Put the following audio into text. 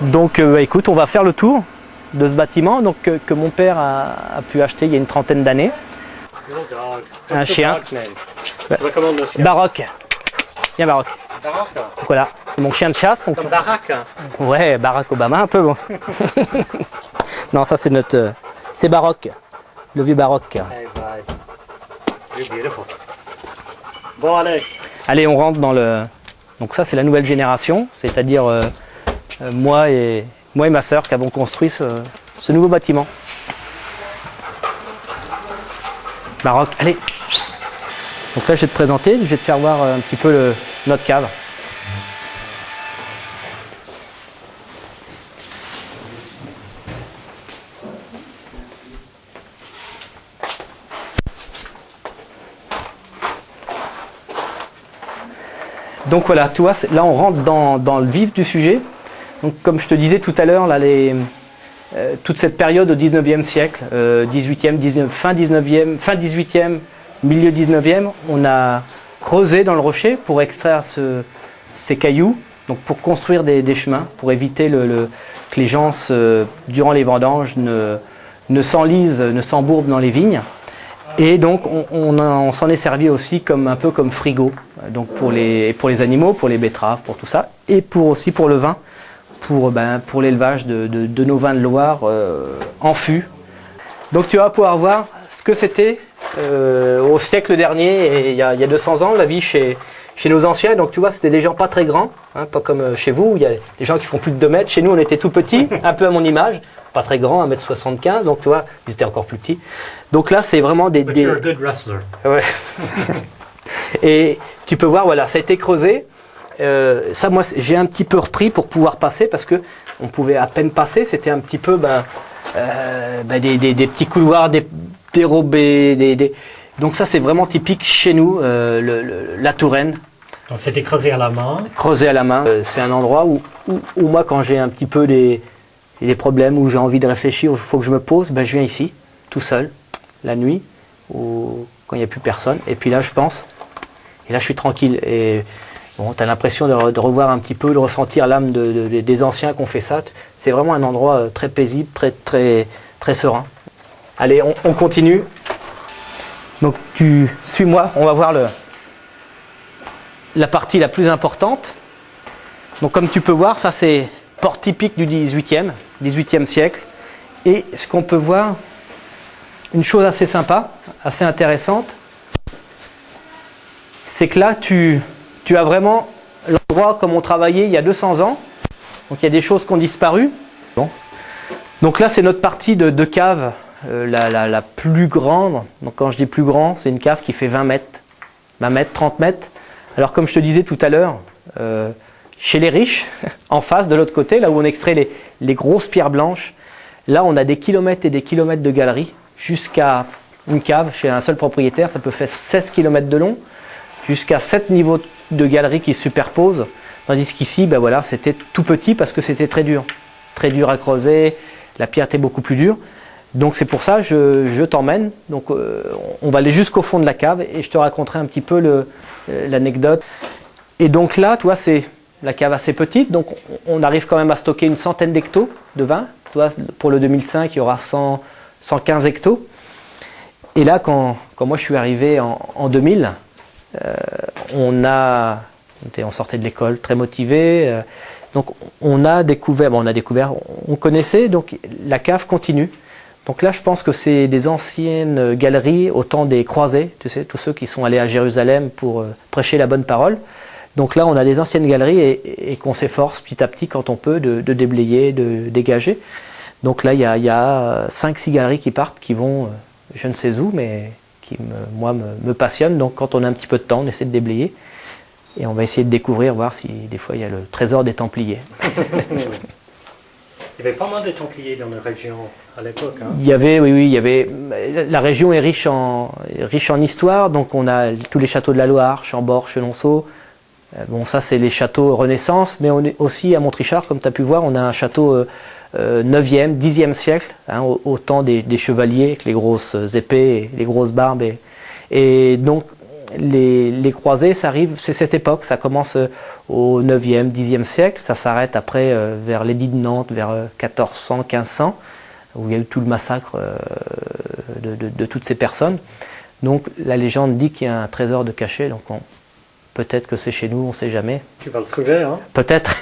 Donc écoute, on va faire le tour de ce bâtiment donc, que mon père a pu acheter il y a une trentaine d'années. Un chien. Ça va comment le chien? Baroque. Bien Baroque. Barack. Voilà, c'est mon chien de chasse. Donc... Comme Barack. Ouais, Barack Obama un peu bon. Non, ça c'est notre... c'est Baroque. Le vieux Baroque. Hey, bye. You're beautiful. Bon, allez. Allez, on rentre dans le... Donc ça c'est la nouvelle génération, c'est-à-dire moi et ma sœur qui avons construit ce nouveau bâtiment. Baroque, allez. Donc là je vais te présenter, je vais te faire voir un petit peu notre cave. Donc voilà, tu vois, là on rentre dans le vif du sujet. Donc comme je te disais tout à l'heure, là, toute cette période au 19e siècle, 18e, fin 19e, fin 18e, milieu 19e, on a creusé dans le rocher pour extraire ces cailloux, donc pour construire des chemins, pour éviter que les gens, durant les vendanges, ne s'enlisent, ne s'embourbent dans les vignes. Et donc on s'en est servi aussi un peu comme frigo, donc pour les animaux, pour les betteraves, pour tout ça, et aussi pour le vin, pour l'élevage de nos vins de Loire en fût. Donc tu vas pouvoir voir ce que c'était au siècle dernier, et il y a 200 ans, la vie chez nos anciens. Donc tu vois, c'était des gens pas très grands, hein, pas comme chez vous, où il y a des gens qui font plus de 2 mètres. Chez nous, on était tout petits, un peu à mon image. Pas très grand, 1m75, donc tu vois, ils étaient encore plus petits. Donc là, c'est vraiment des... But you're a good wrestler. Ouais. Et tu peux voir, voilà, ça a été creusé. Ça, moi, j'ai un petit peu repris pour pouvoir passer, parce que on pouvait à peine passer. C'était un petit peu des petits couloirs dérobés. Donc ça, c'est vraiment typique chez nous, la Touraine. Donc c'était creusé à la main. Creusé à la main. C'est un endroit où moi, quand j'ai un petit peu des problèmes, où j'ai envie de réfléchir, où il faut que je me pose, je viens ici, tout seul, la nuit, ou quand il n'y a plus personne. Et puis là, je pense, et là, je suis tranquille. Et bon, tu as l'impression de revoir un petit peu, de ressentir l'âme des anciens qui ont fait ça. C'est vraiment un endroit très paisible, très, très, très serein. Allez, on continue. Donc, tu suis-moi, on va voir la partie la plus importante. Donc, comme tu peux voir, ça, c'est porte typique du 18e siècle. Et ce qu'on peut voir, une chose assez sympa, assez intéressante, c'est que là, tu as vraiment l'endroit comme on travaillait il y a 200 ans. Donc il y a des choses qui ont disparu. Bon. Donc là, c'est notre partie de cave la plus grande. Donc quand je dis plus grand, c'est une cave qui fait 20 mètres, 30 mètres. Alors comme je te disais tout à l'heure, chez les riches, en face, de l'autre côté, là où on extrait les grosses pierres blanches, là on a des kilomètres et des kilomètres de galeries, jusqu'à une cave chez un seul propriétaire, ça peut faire 16 km de long, jusqu'à 7 niveaux de galeries qui se superposent, tandis qu'ici, voilà, c'était tout petit parce que c'était très dur à creuser, la pierre était beaucoup plus dure. Donc c'est pour ça que je t'emmène, donc on va aller jusqu'au fond de la cave et je te raconterai un petit peu l'anecdote. Et donc là, tu vois, c'est la cave assez petite, donc on arrive quand même à stocker une centaine d'hectos de vin. Tu vois, pour le 2005, il y aura 115 hectos. Et là, quand moi je suis arrivé en 2000, on sortait de l'école très motivé. Donc on connaissait, donc la cave continue. Donc là, je pense que c'est des anciennes galeries au temps des croisés, tu sais, tous ceux qui sont allés à Jérusalem pour prêcher la bonne parole. Donc là, on a des anciennes galeries et qu'on s'efforce petit à petit, quand on peut, de déblayer, de dégager. Donc là, il y a 5-6 galeries qui partent, qui vont je ne sais où, mais qui, me passionnent. Donc quand on a un petit peu de temps, on essaie de déblayer. Et on va essayer de découvrir, voir si des fois il y a le trésor des Templiers. Il y avait pas mal de Templiers dans la région à l'époque. Hein. Il y avait. La région est riche en histoire, donc on a tous les châteaux de la Loire, Chambord, Chenonceau. Bon, ça c'est les châteaux Renaissance, mais on est aussi à Montrichard, comme tu as pu voir, on a un château 9e, 10e siècle, hein, au temps des chevaliers, avec les grosses épées, et les grosses barbes. Et donc, les croisés, ça arrive, c'est cette époque, ça commence au 9e, 10e siècle, ça s'arrête après vers l'édit de Nantes, vers 1400, 1500, où il y a eu tout le massacre de toutes ces personnes. Donc la légende dit qu'il y a un trésor de caché, donc peut-être que c'est chez nous, on ne sait jamais. Tu vas le trouver, hein? Peut-être.